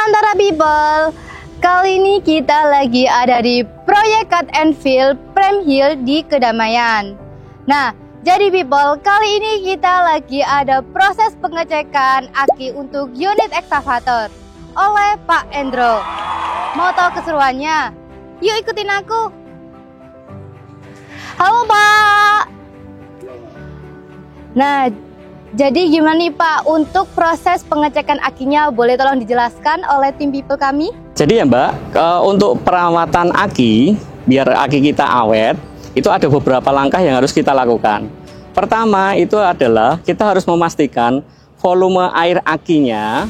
Nusantara People. Kali ini kita lagi ada di proyek Cut and Fill Prime Hill di Kedamaian. Nah, jadi People, kali ini kita lagi ada proses pengecekan aki untuk unit ekskavator oleh Pak Endro. Mau tahu keseruannya? Yuk ikutin aku. Halo Pak. Nah, jadi gimana nih Pak untuk proses pengecekan akinya? Boleh tolong dijelaskan oleh tim People kami? Jadi ya Mbak, untuk perawatan aki, biar aki kita awet, itu ada beberapa langkah yang harus kita lakukan. Pertama itu adalah kita harus memastikan volume air akinya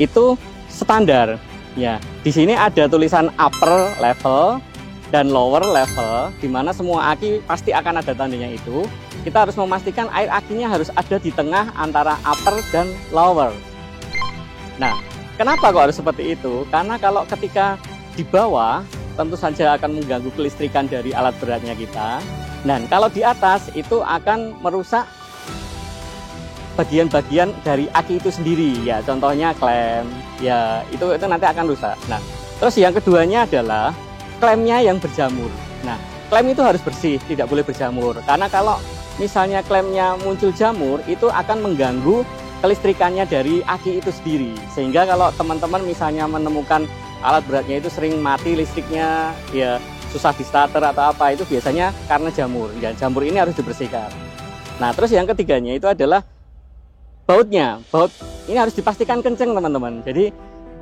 itu standar. Ya, di sini ada tulisan upper level dan lower level, di mana semua aki pasti akan ada tandanya itu. Kita harus memastikan air akinya harus ada di tengah antara upper dan lower. Nah, kenapa kok harus seperti itu? Karena kalau ketika di bawah, tentu saja akan mengganggu kelistrikan dari alat beratnya kita. Dan kalau di atas, itu akan merusak bagian-bagian dari aki itu sendiri. Ya, contohnya klem, ya itu nanti akan rusak. Nah, terus yang keduanya adalah klemnya yang berjamur. Nah, klem itu harus bersih, tidak boleh berjamur. Karena kalau misalnya klemnya muncul jamur, itu akan mengganggu kelistrikannya dari aki itu sendiri. Sehingga kalau teman-teman misalnya menemukan alat beratnya itu sering mati listriknya, ya susah di starter atau apa, itu biasanya karena jamur. Dan jamur ini harus dibersihkan. Nah, terus yang ketiganya itu adalah bautnya. Baut ini harus dipastikan kenceng teman-teman. Jadi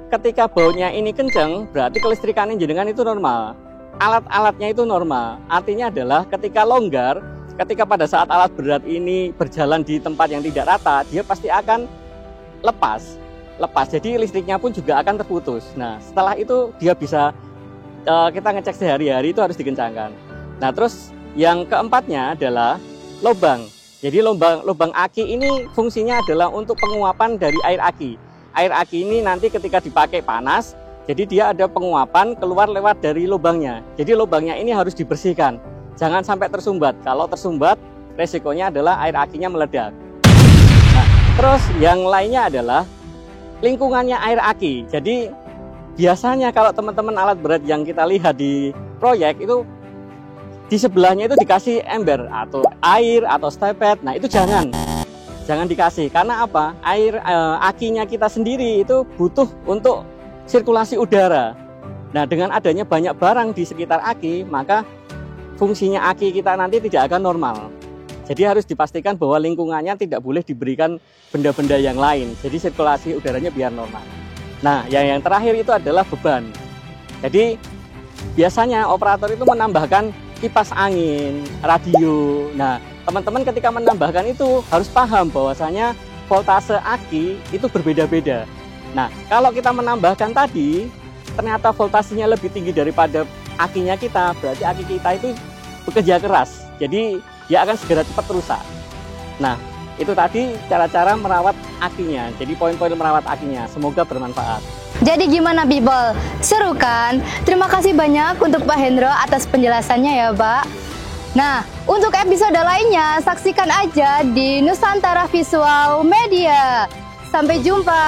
ketika bautnya ini kenceng, berarti kelistrikan jenengan itu normal. Alat-alatnya itu normal. Artinya adalah ketika longgar, ketika pada saat alat berat ini berjalan di tempat yang tidak rata, dia pasti akan lepas. Jadi listriknya pun juga akan terputus. Nah, setelah itu dia bisa kita ngecek sehari-hari, itu harus dikencangkan. Nah, terus yang keempatnya adalah lubang. Jadi lubang aki ini fungsinya adalah untuk penguapan dari air aki. Air aki ini nanti ketika dipakai panas, jadi dia ada penguapan keluar lewat dari lubangnya. Jadi lubangnya ini harus dibersihkan, jangan sampai tersumbat. Kalau tersumbat, resikonya adalah air akinya meledak. Nah, terus yang lainnya adalah lingkungannya air aki. Jadi biasanya kalau teman-teman alat berat yang kita lihat di proyek itu di sebelahnya itu dikasih ember atau air atau stepet. Nah, itu jangan dikasih. Karena apa? Air akinya kita sendiri itu butuh untuk sirkulasi udara. Nah, dengan adanya banyak barang di sekitar aki, maka fungsinya aki kita nanti tidak akan normal. Jadi harus dipastikan bahwa lingkungannya tidak boleh diberikan benda-benda yang lain. Jadi sirkulasi udaranya biar normal. Nah, yang terakhir itu adalah beban. Jadi biasanya operator itu menambahkan kipas angin, radio. Nah, teman-teman ketika menambahkan itu harus paham bahwasanya voltase aki itu berbeda-beda. Nah, kalau kita menambahkan tadi, ternyata voltasenya lebih tinggi daripada akinya kita, berarti aki kita itu bekerja keras. Jadi, dia akan segera cepat rusak. Nah, itu tadi cara-cara merawat akinya. Jadi, poin-poin merawat akinya. Semoga bermanfaat. Jadi gimana People? Seru kan? Terima kasih banyak untuk Pak Hendro atas penjelasannya ya Pak. Nah, untuk episode lainnya saksikan aja di Nusantara Visual Media. Sampai jumpa.